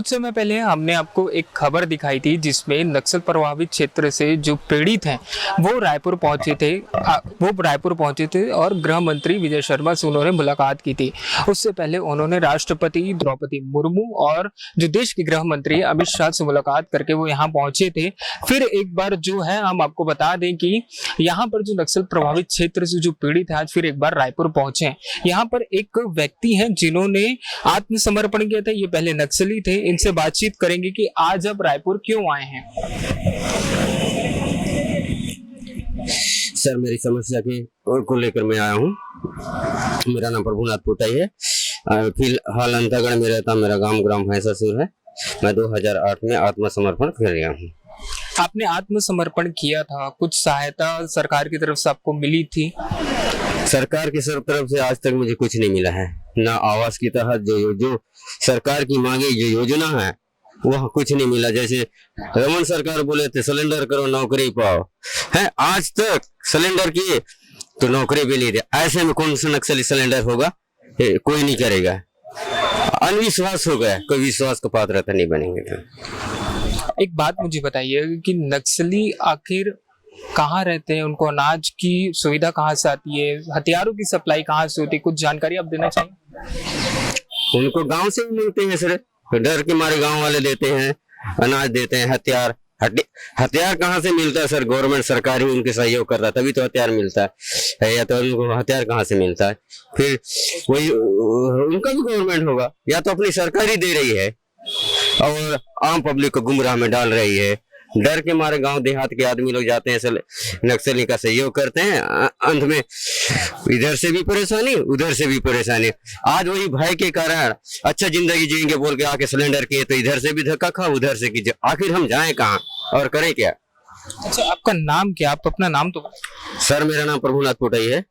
कुछ समय पहले हमने आपको एक खबर दिखाई थी जिसमें नक्सल प्रभावित क्षेत्र से जो पीड़ित हैं वो रायपुर पहुंचे थे और गृह मंत्री विजय शर्मा से उन्होंने मुलाकात की थी। उससे पहले उन्होंने राष्ट्रपति द्रौपदी मुर्मू और जो देश के गृह मंत्री अमित शाह से मुलाकात करके वो यहाँ पहुंचे थे। फिर एक बार जो है हम आपको बता दें कि यहाँ पर जो नक्सल प्रभावित क्षेत्र से जो पीड़ित है आज फिर एक बार रायपुर पहुंचे हैं। यहाँ पर एक व्यक्ति हैं जिन्होंने आत्मसमर्पण किया था, ये पहले नक्सली थे। इनसे बातचीत करेंगे कि आज अब रायपुर क्यों आए हैं। सर, मेरी समस्या को लेकर मैं आया हूँ। मेरा नाम प्रभुनाथ पोटाई है। फिलहाल अंतागढ़ में रहता, मेरा ग्राम भैंसासुर है। मैं 2008 में आत्मसमर्पण कर लिया हूँ। आपने आत्मसमर्पण किया था, कुछ सहायता सरकार की तरफ से आपको मिली थी? सरकार की तरफ से आज तक मुझे कुछ नहीं मिला है। ना आवास की तहत जो सरकार की मांगे जो योजना है वह कुछ नहीं मिला। जैसे रमन सरकार बोले थे सिलेंडर करो नौकरी पाओ, है आज तक सिलेंडर किए तो नौकरी भी नहीं दे। ऐसे में कौन सा नक्सली सिलेंडर होगा? कोई नहीं करेगा। अनविश्वास हो गया, कोई विश्वास का पात्रता नहीं बनेंगे। तो एक बात मुझे बताइए कि नक्सली आखिर कहाँ रहते हैं, उनको अनाज की सुविधा कहाँ से आती है, हथियारों की सप्लाई कहाँ से होती है, कुछ जानकारी आप देना चाहिए। उनको गांव से भी मिलते हैं सर, डर के मारे गांव वाले देते हैं, अनाज देते हैं। हथियार कहाँ से मिलता है सर? गवर्नमेंट सरकार ही उनके सहयोग कर रहा है तभी तो हथियार मिलता है, या तो उनको हथियार कहाँ से मिलता है? फिर वही उनका भी गवर्नमेंट होगा, या तो अपनी सरकार ही दे रही है और आम पब्लिक को गुमराह में डाल रही है। डर के मारे गांव देहात के आदमी लोग जाते हैं, नक्सली का सहयोग करते हैं। अंत में इधर से भी परेशानी उधर से भी परेशानी। आज वही भय के कारण अच्छा जिंदगी जिएंगे बोल के आके सिलेंडर किए तो इधर से भी धक्का खा, उधर से की। आखिर हम जाएं कहाँ और करें क्या? अच्छा, आपका नाम क्या? आप अपना नाम तो? सर, मेरा नाम प्रभुनाथ पोटाई है।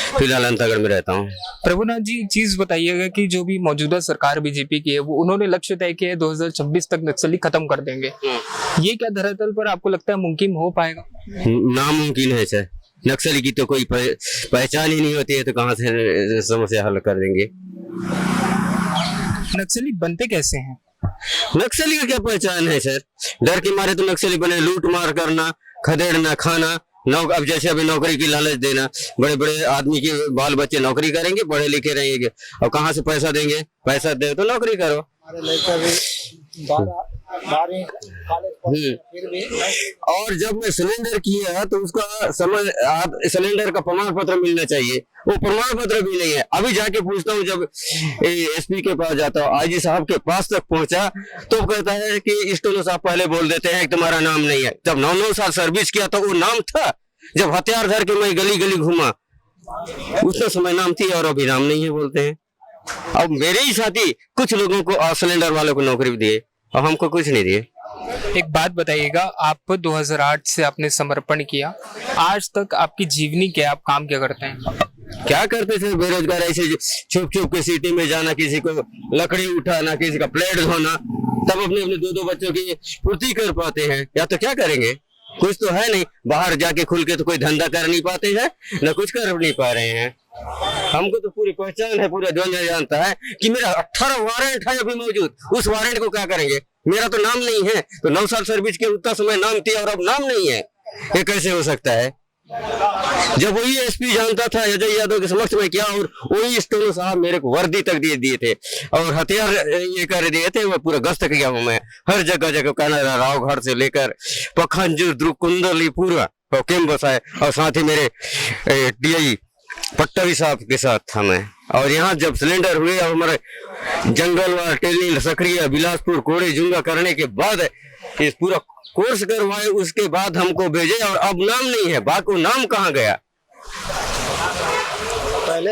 फिलहाल अंतागढ़ में रहता हूँ। प्रभुनाथ जी, चीज बताइएगा कि जो भी मौजूदा सरकार बीजेपी की है वो उन्होंने लक्ष्य तय किया है 2026 तक नक्सली खत्म कर देंगे। ये क्या धरातल पर आपको लगता है मुमकिन हो पाएगा? नामुमकिन है सर। नक्सली की तो कोई पहचान ही नहीं होती है, तो कहाँ से समस्या हल कर देंगे? नक्सली बनते कैसे हैं? नक्सली का क्या पहचान है सर? डर के मारे तो नक्सली बने, लूट मार करना, खदेड़ना, खाना। अब जैसे अभी नौकरी की लालच देना, बड़े बड़े आदमी के बाल बच्चे नौकरी करेंगे, पढ़े लिखे रहेंगे, और कहाँ से पैसा देंगे? पैसा दे तो नौकरी करो। और जब मैं सिलेंडर किया तो उसका सिलेंडर का प्रमाण पत्र मिलना चाहिए, वो प्रमाण पत्र भी नहीं है। अभी जाके पूछता हूँ, जब एसपी के पास जाता हूँ, आईजी साहब के पास तक पहुंचा तो कहता है कि स्टोनो साहब पहले बोल देते हैं कि तुम्हारा नाम नहीं है। जब 9 साल सर्विस किया तो वो नाम था। जब हथियार धर के मैं गली गली घूमा उस समय नाम थी, और अभी नाम नहीं है बोलते हैं। अब मेरे ही साथी कुछ लोगों को सिलेंडर वालों को नौकरी भी दिए और हमको कुछ नहीं दिए। एक बात बताइएगा, आप 2008 से आपने समर्पण किया, आज तक आपकी जीवनी क्या, आप काम क्या करते हैं? क्या करते थे? बेरोजगार ऐसे छुप छुप के सिटी में जाना, किसी को लकड़ी उठाना, किसी का प्लेट धोना, तब अपने 2 बच्चों की पूर्ति कर पाते हैं। या तो क्या करेंगे? कुछ तो है नहीं। बाहर जाके खुल के तो कोई धंधा कर नहीं पाते हैं, न कुछ कर नहीं पा रहे हैं। हमको तो पूरी पहचान है, पूरा दुनिया जानता है कि मेरा 18 वारंट है अभी मौजूद। उस वारंट को क्या करेंगे? मेरा तो नाम नहीं है। तो 9 साल सर्विस के उतना समय नाम थी और अब नाम नहीं है, ये कैसे हो सकता है? जब वही एसपी जानता था अजय यादव के समक्ष में क्या, और वही स्टोनो साहब मेरे को वर्दी तक दिए थे और हथियार ये कर दिए थे। वो पूरा गश्त किया हूँ मैं, हर जगह कहना राव घर से लेकर पखंजूर द्रुकुंदली पूरा कैंप बसाए, और साथ ही मेरे DI पट्टावी साहब के साथ था मैं। और यहाँ जब सिलेंडर हुए और हमारे जंगल टेली सक्रिय बिलासपुर कोड़े जुंगा करने के बाद इस पूरा कोर्स करवाए, उसके बाद हमको भेजे, और अब नाम नहीं है। बाकी नाम कहाँ गया? पहले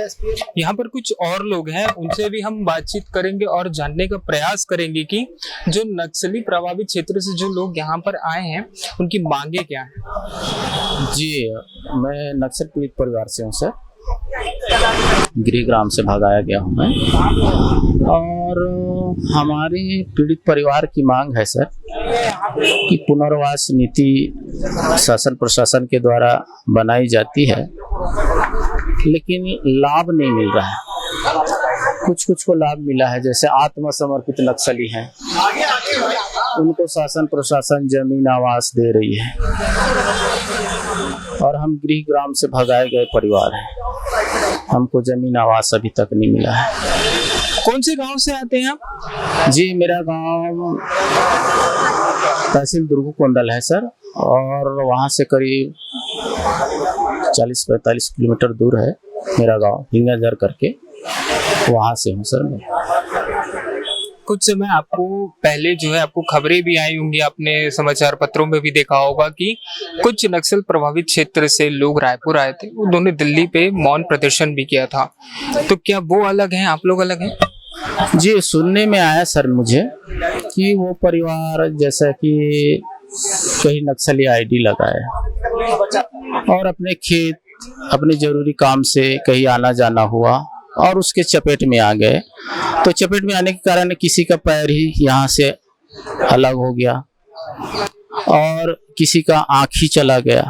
यहाँ पर कुछ और लोग हैं, उनसे भी हम बातचीत करेंगे और जानने का प्रयास करेंगे कि जो नक्सली प्रभावित क्षेत्र से जो लोग यहाँ पर आए हैं उनकी मांगे क्या है। जी, मैं नक्सल पीड़ित परिवार से हूँ सर। गृहग्राम से भगाया गया हूँ मैं, और हमारे पीड़ित परिवार की मांग है सर कि पुनर्वास नीति शासन प्रशासन के द्वारा बनाई जाती है, लेकिन लाभ नहीं मिल रहा है। कुछ को लाभ मिला है, जैसे आत्मसमर्पित नक्सली हैं, उनको शासन प्रशासन जमीन आवास दे रही है। और हम गृह ग्राम से भगाए गए परिवार हैं, हमको जमीन आवास अभी तक नहीं मिला है। कौन से गांव से आते हैं आप? जी, मेरा गांव तहसील दुर्ग कोंडल है सर, और वहाँ से करीब 40-45 किलोमीटर दूर है मेरा गांव, हिंगाझर करके, वहाँ से हूँ सर मैं। कुछ समय आपको पहले जो है आपको खबरें भी आई होंगी, आपने समाचार पत्रों में भी देखा होगा कि कुछ नक्सल प्रभावित क्षेत्र से लोग रायपुर आए थे, उन्होंने दिल्ली पे मौन प्रदर्शन भी किया था। तो क्या वो अलग हैं, आप लोग अलग हैं? जी, सुनने में आया सर मुझे कि वो परिवार जैसा कि कहीं नक्सली आईडी लगाए और अपने खेत अपने जरूरी काम से कहीं आना जाना हुआ और उसके चपेट में आ गए। तो चपेट में आने के कारण किसी का पैर ही यहाँ से अलग हो गया और किसी का आँख ही चला गया,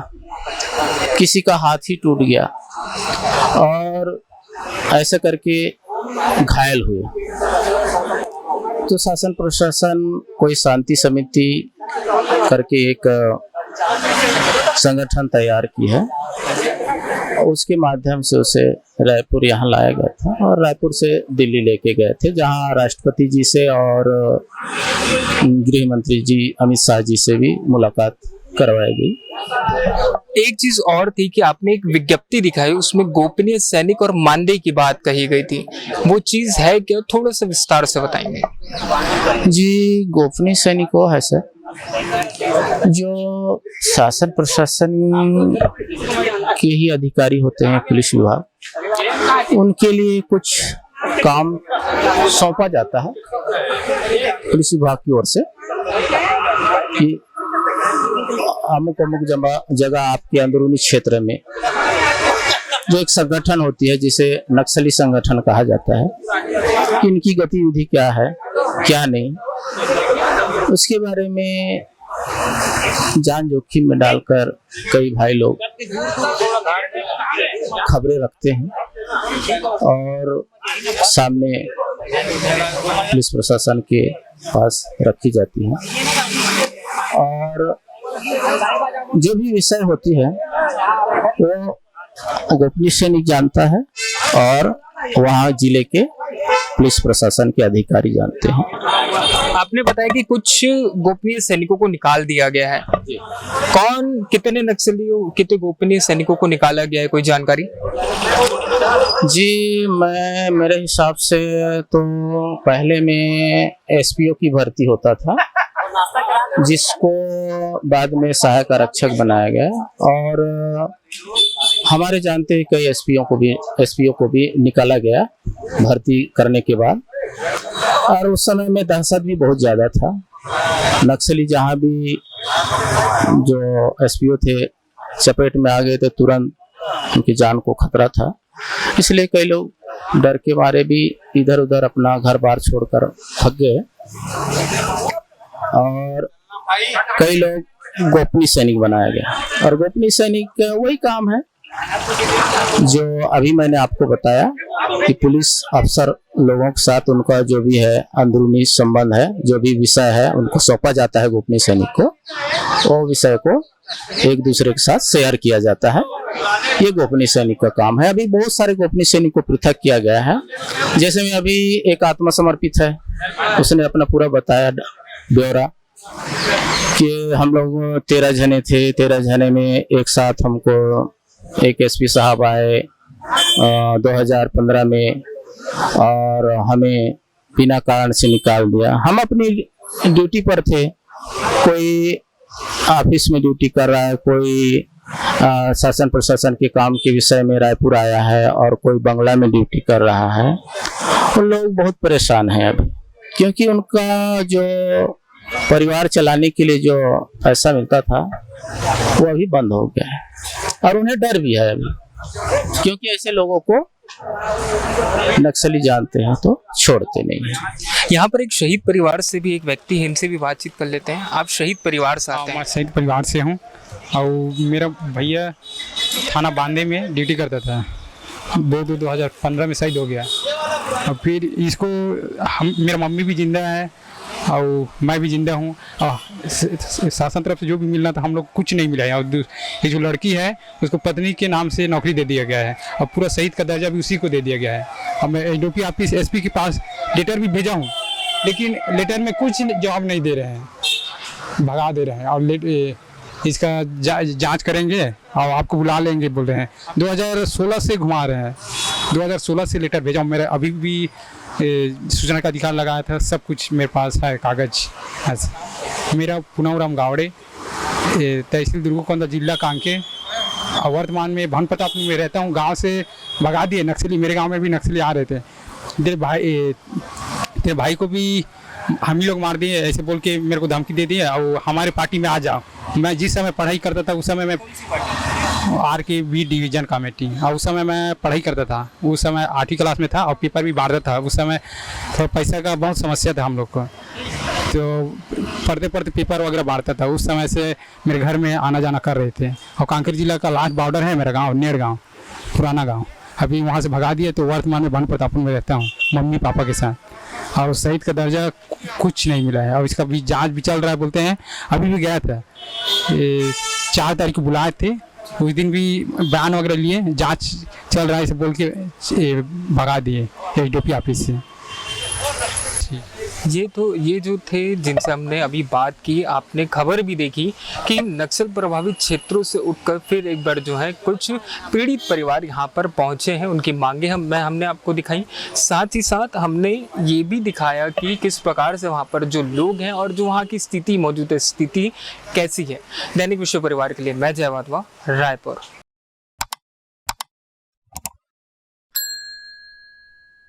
किसी का हाथ ही टूट गया और ऐसा करके घायल हुए। तो शासन प्रशासन कोई शांति समिति करके एक संगठन तैयार की है, उसके माध्यम से उसे रायपुर यहाँ लाया गया था और रायपुर से दिल्ली लेके गए थे, जहाँ राष्ट्रपति जी से और गृह मंत्री जी अमित शाह जी से भी मुलाकात करवाई गई। एक चीज और थी कि आपने एक विज्ञप्ति दिखाई, उसमें गोपनीय सैनिक और मानदेय की बात कही गई थी, वो चीज है क्या? थोड़ा सा विस्तार से बताएंगे। जी, गोपनीय सैनिक वो है सर जो शासन प्रशासन के ही अधिकारी होते हैं, पुलिस विभाग, उनके लिए कुछ काम सौंपा जाता है पुलिस विभाग की ओर से कि अमुक अमुक जगह आपके अंदरूनी क्षेत्र में जो एक संगठन होती है जिसे नक्सली संगठन कहा जाता है, कि इनकी गतिविधि क्या है क्या नहीं, उसके बारे में जान जोखिम में डालकर कई भाई लोग खबरें रखते हैं और सामने पुलिस प्रशासन के पास रखी जाती हैं और जो भी विषय होती है वो गोपनीय सैनिक जानता है और वहाँ जिले के पुलिस प्रशासन के अधिकारी जानते हैं। आपने बताया कि कुछ गोपनीय सैनिकों को निकाल दिया गया है, कौन कितने नक्सलियों कितने गोपनीय सैनिकों को निकाला गया है, कोई जानकारी? जी, मैं मेरे हिसाब से तो पहले में एसपीओ की भर्ती होता था, जिसको बाद में सहायक आरक्षक बनाया गया और हमारे जानते हैं कई एसपीओ को भी निकाला गया भर्ती करने के बाद। और उस समय में दहशत भी बहुत ज़्यादा था, नक्सली जहाँ भी जो एसपीओ थे चपेट में आ गए थे तुरंत उनकी जान को खतरा था, इसलिए कई लोग डर के मारे भी इधर उधर अपना घर बार छोड़कर भाग गए और कई लोग गोपनीय सैनिक बनाया गया। और गोपनीय सैनिक का वही काम है जो अभी मैंने आपको बताया कि पुलिस अफसर लोगों के साथ उनका जो भी है अंदरूनी संबंध है, जो भी विषय है उनको सौंपा जाता है गोपनीय सैनिक को, वो विषय को एक दूसरे के साथ शेयर किया जाता है। ये गोपनीय सैनिक का काम है। अभी बहुत सारे गोपनीय सैनिक को पृथक किया गया है, जैसे में अभी एक आत्मसमर्पित है, उसने अपना पूरा बताया ब्यौरा कि हम लोग 13 जने थे, 13 जने में एक साथ हमको एक एसपी साहब आए 2015 में और हमें बिना कारण से निकाल दिया। हम अपनी ड्यूटी पर थे, कोई ऑफिस में ड्यूटी कर रहा है, कोई शासन प्रशासन के काम के विषय में रायपुर आया है और कोई बंगला में ड्यूटी कर रहा है। उन लोग बहुत परेशान हैं अभी, क्योंकि उनका जो परिवार चलाने के लिए जो पैसा मिलता था वो अभी बंद हो गया है और उन्हें डर भी है अभी, क्योंकि ऐसे लोगों को नक्सली जानते हैं तो छोड़ते नहीं हैं। यहाँ पर एक शहीद परिवार से भी एक व्यक्ति है, इनसे भी बातचीत कर लेते हैं। आप शहीद परिवार से आते हैं? मैं शहीद परिवार से हूँ और मेरा भैया थाना बांदे में ड्यूटी करता था, 2015 में शहीद हो गया। और फिर इसको हम, मेरा मम्मी भी जिंदा है और मैं भी जिंदा हूँ। और शासन तरफ से जो भी मिलना था हम लोग कुछ नहीं मिला है। और ये जो लड़की है उसको पत्नी के नाम से नौकरी दे दिया गया है और पूरा शहीद का दर्जा भी उसी को दे दिया गया है। और मैं एसडीओपी ऑफिस एसपी के पास लेटर भी भेजा हूँ, लेकिन लेटर में कुछ जवाब नहीं दे रहे हैं, भगा दे रहे हैं। और इसका जांच करेंगे और आपको बुला लेंगे बोल रहे हैं। 2016 से घुमा रहे हैं, 2016 से लेटर भेजा हूँ। मेरा अभी भी सूचना का अधिकार लगाया था, सब कुछ मेरे पास है कागज। मेरा पुनवराम गावड़े, तहसील दुर्गोकोंदा, जिला कांके, और वर्तमान में भन प्रताप में रहता हूँ। गांव से भगा दिए नक्सली, मेरे गांव में भी नक्सली आ रहे थे। तेरे भाई को भी हम ही लोग मार दिए ऐसे बोल के मेरे को धमकी दे दी है और हमारे पार्टी में आ जाओ। मैं जिस समय पढ़ाई करता था उस समय मैं RKB डिवीजन कमेटी, और उस समय मैं पढ़ाई करता था। उस समय 8वीं क्लास में था और पेपर भी बांटता था। उस समय थोड़ा पैसा का बहुत समस्या था हम लोग को, तो पढ़ते पढ़ते पेपर वगैरह बांटता था। उस समय से मेरे घर में आना जाना कर रहे थे। और कांकेर जिला का लास्ट बॉर्डर है मेरा गाँव, नेड़ गाँव, पुराना गाँव। अभी वहाँ से भगा दिए तो वर्तमान में भन प्रतापपुर में रहता हूँ मम्मी पापा के साथ। और शहीद का दर्जा कुछ नहीं मिला है और इसका भी जांच भी चल रहा है बोलते हैं। अभी भी गया था, 4 तारीख को बुलाए थे, उस दिन भी बयान वगैरह लिए, जांच चल रहा है इसे बोल के भगा दिए एसडीओपी ऑफिस से। ये जो थे जिनसे हमने अभी बात की, आपने खबर भी देखी कि नक्सल प्रभावित क्षेत्रों से उठकर फिर एक बार जो है कुछ पीड़ित परिवार यहाँ पर पहुँचे हैं। उनकी मांगे हमने आपको दिखाई, साथ ही साथ हमने ये भी दिखाया कि किस प्रकार से वहाँ पर जो लोग हैं और जो वहाँ की स्थिति, मौजूदा स्थिति कैसी है। दैनिक विश्व परिवार के लिए मैं जय वाधवा, रायपुर।